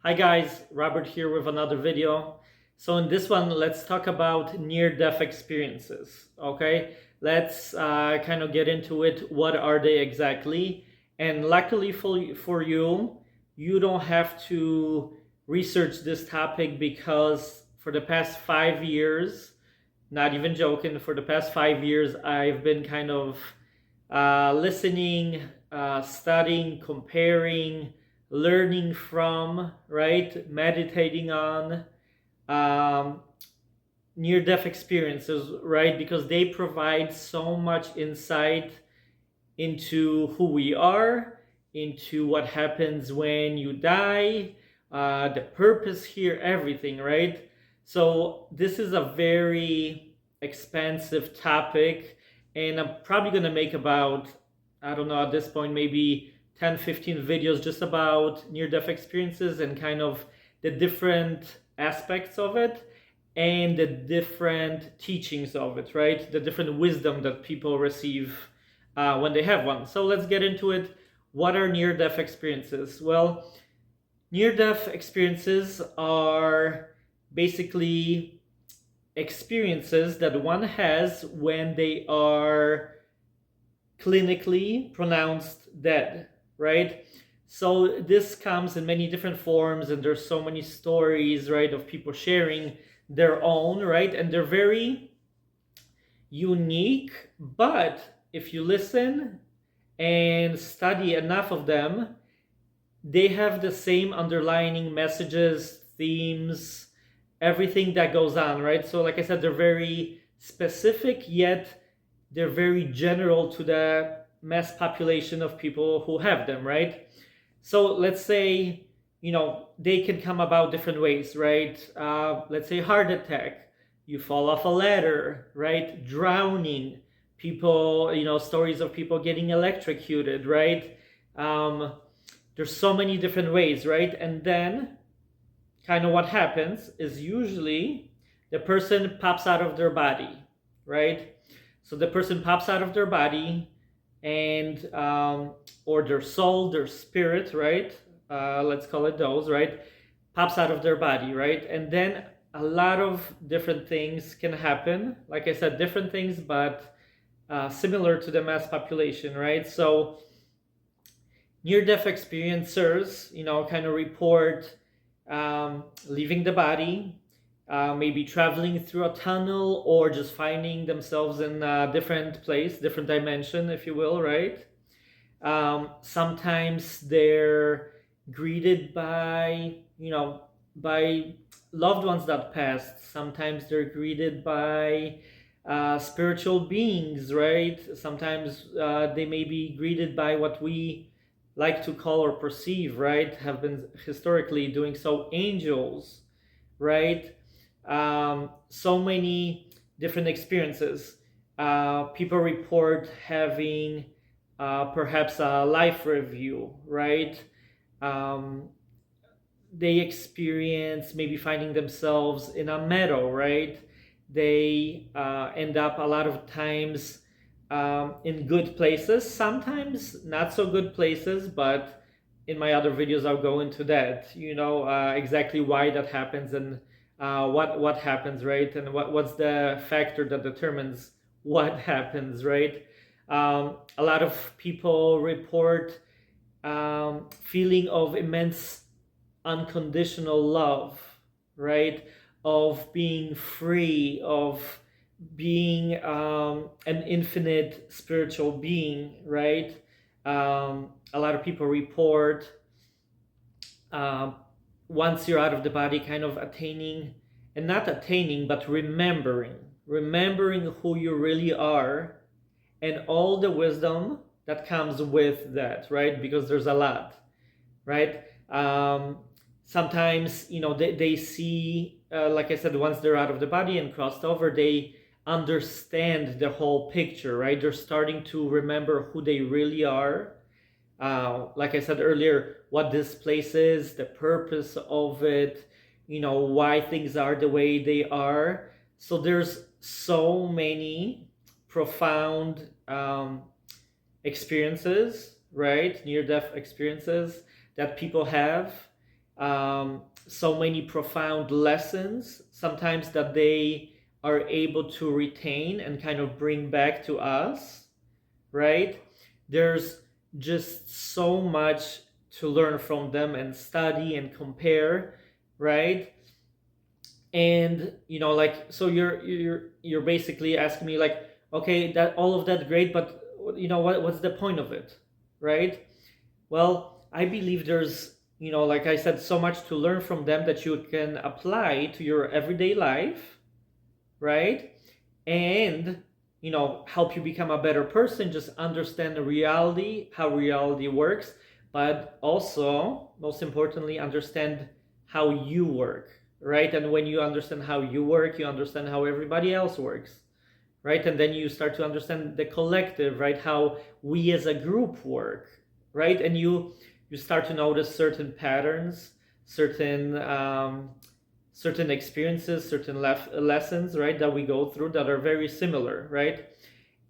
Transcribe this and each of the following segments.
Hi guys, Robert here with another video. So in this one, let's talk about near-death experiences, okay? Let's kind of get into it. What are they exactly? And luckily for you, you don't have to research this topic because for the past 5 years, not even joking, for the past 5 years, I've been kind of listening, studying, comparing, learning from, right? Meditating on um, near death experiences, right? Because they provide so much insight into who we are, into what happens when you die, the purpose here, everything, right? So, this is a very expansive topic, and I'm probably going to make about, I don't know, at this point, maybe 10, 15 videos just about near death experiences and kind of the different aspects of it and the different teachings of it, right? The different wisdom that people receive when they have one. So let's get into it. What are near death experiences? Well, near death experiences are basically experiences that one has when they are clinically pronounced dead, right? So this comes in many different forms, and there's so many stories, right, of people sharing their own, right? And they're very unique, but if you listen and study enough of them, they have the same underlying messages, themes, everything that goes on, right? So, like I said, they're very specific, yet they're very general to the mass population of people who have them, right? So, let's say, they can come about different ways, right? Let's say heart attack, you fall off a ladder, right? Drowning, people, stories of people getting electrocuted, right? There's so many different ways, right? And then kind of what happens is usually the person pops out of their body, right? So the person pops out of their body and or their soul, their spirit, right? Let's call it those, right? Pops out of their body, right? And then a lot of different things can happen. Like I said, different things, but similar to the mass population, right? So near-death experiencers, kind of report leaving the body, maybe traveling through a tunnel or just finding themselves in a different place, different dimension, if you will, right? Sometimes they're greeted by, by loved ones that passed. Sometimes they're greeted by spiritual beings, right? Sometimes they may be greeted by what we like to call or perceive, right? Have been historically doing so, angels, right? So many different experiences. People report having perhaps a life review, right? Um, they experience maybe finding themselves in a meadow, right? They end up a lot of times in good places, sometimes not so good places, but in my other videos I'll go into that, exactly why that happens and what happens, right? And what's the factor that determines what happens, right? A lot of people report feeling of immense unconditional love, right? Of being free, of being an infinite spiritual being, right? A lot of people report uh, once you're out of the body, kind of attaining, and not attaining, but remembering who you really are and all the wisdom that comes with that, right? Because there's a lot, right? Sometimes, they see, like I said, once they're out of the body and crossed over, they understand the whole picture, right? They're starting to remember who they really are. Like I said earlier, what this place is, the purpose of it, why things are the way they are. So there's so many profound experiences, right? Near death experiences that people have. so many profound lessons sometimes that they are able to retain and kind of bring back to us, right? There's just so much to learn from them and study and compare, right? And like, so you're basically asking me like, okay, that all of that great, but what's the point of it, right? Well, I believe there's, like I said, so much to learn from them that you can apply to your everyday life, right? And help you become a better person, just understand the reality, how reality works, but also most importantly understand how you work, right? And when you understand how you work, you understand how everybody else works, right? And then you start to understand the collective, right? How we as a group work, right? And you start to notice certain patterns, certain experiences, certain lessons, right, that we go through that are very similar, right?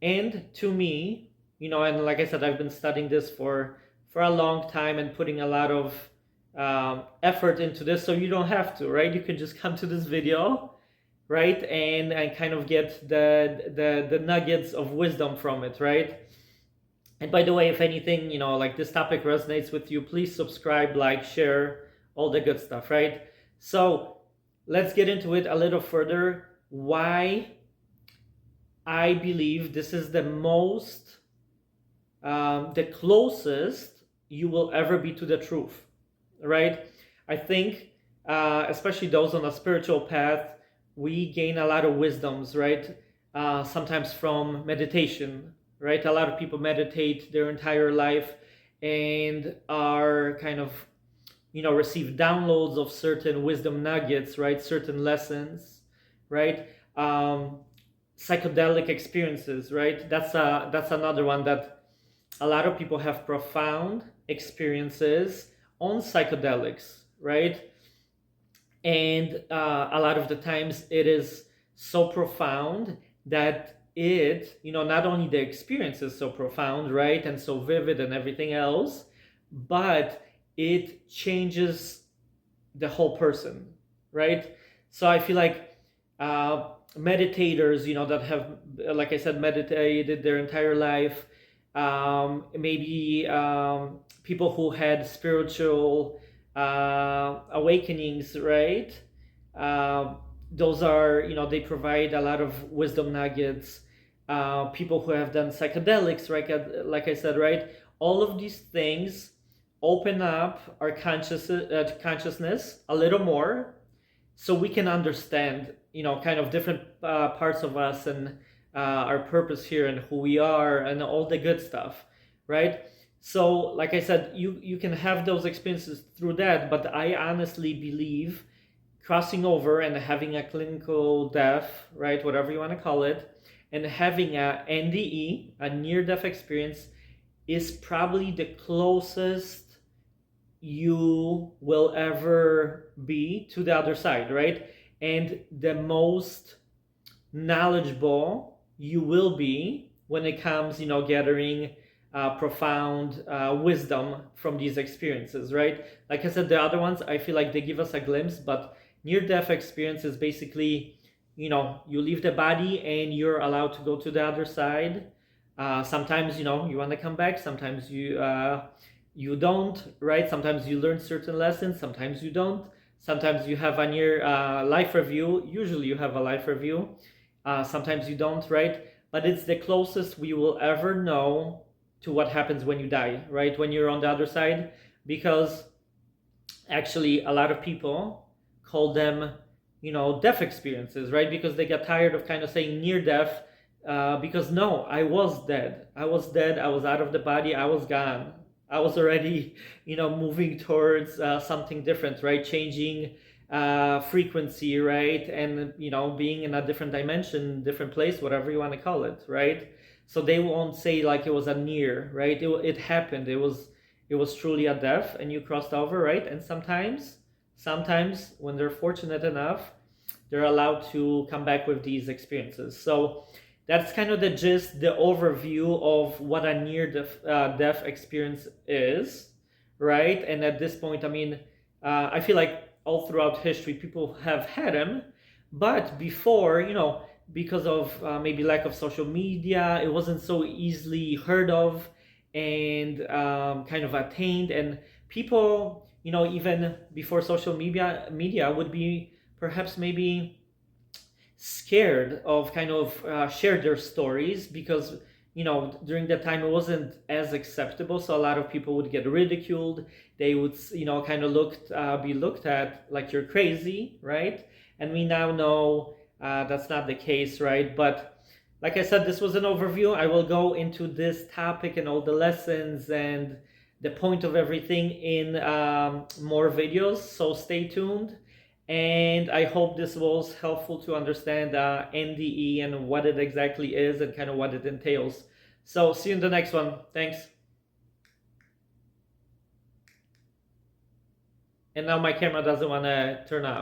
And to me, and like I said, I've been studying this for a long time and putting a lot of effort into this, so you don't have to, right? You can just come to this video, right, and kind of get the nuggets of wisdom from it, right? And by the way, if anything, like this topic resonates with you, please subscribe, like, share, all the good stuff, right? So let's get into it a little further. Why I believe this is the most, the closest you will ever be to the truth, right? I think, especially those on a spiritual path, we gain a lot of wisdoms, right? Sometimes from meditation, right? A lot of people meditate their entire life and are kind of, receive downloads of certain wisdom nuggets, right? Certain lessons, right? Psychedelic experiences, right? That's another one that a lot of people have profound experiences on psychedelics, right? And a lot of the times it is so profound that it, not only the experience is so profound, right, and so vivid and everything else, but it changes the whole person, right? So I feel like meditators, that have, like I said, meditated their entire life, maybe people who had spiritual awakenings, right? Those are, they provide a lot of wisdom nuggets. People who have done psychedelics, right? Like I said, right? All of these things open up our consciousness a little more, so we can understand, kind of different parts of us and our purpose here and who we are and all the good stuff, right? So, like I said, you can have those experiences through that, but I honestly believe crossing over and having a clinical death, right, whatever you want to call it, and having a NDE, a near-death experience, is probably the closest you will ever be to the other side, right? And the most knowledgeable you will be when it comes, gathering profound wisdom from these experiences, right? Like I said, the other ones, I feel like they give us a glimpse, but near-death experience is basically, you leave the body and you're allowed to go to the other side. Sometimes, you want to come back. Sometimes you don't, right? Sometimes you learn certain lessons. Sometimes you don't. Sometimes you have a near life review. Usually you have a life review. Sometimes you don't, right? But it's the closest we will ever know to what happens when you die, right? When you're on the other side, because actually a lot of people call them, death experiences, right? Because they get tired of kind of saying near death, because no, I was dead. I was dead. I was out of the body. I was gone. I was already, moving towards something different, right? Changing frequency, right? And, being in a different dimension, different place, whatever you want to call it, right? So they won't say like it was a near, right? It happened. It was truly a death and you crossed over, right? And sometimes when they're fortunate enough, they're allowed to come back with these experiences. So that's kind of the gist, the overview of what a near death experience is, right? And at this point, I mean, I feel like all throughout history people have had them, but before, because of maybe lack of social media, it wasn't so easily heard of and kind of attained. And people, even before social media would be perhaps maybe scared of kind of share their stories because during that time it wasn't as acceptable, so a lot of people would get ridiculed. They would kind of be looked at like you're crazy, right? And we now know that's not the case, right? But like I said, this was an overview. I will go into this topic and all the lessons and the point of everything in more videos, so stay tuned. And I hope this was helpful to understand NDE and what it exactly is and kind of what it entails. So see you in the next one. Thanks. And now my camera doesn't want to turn off.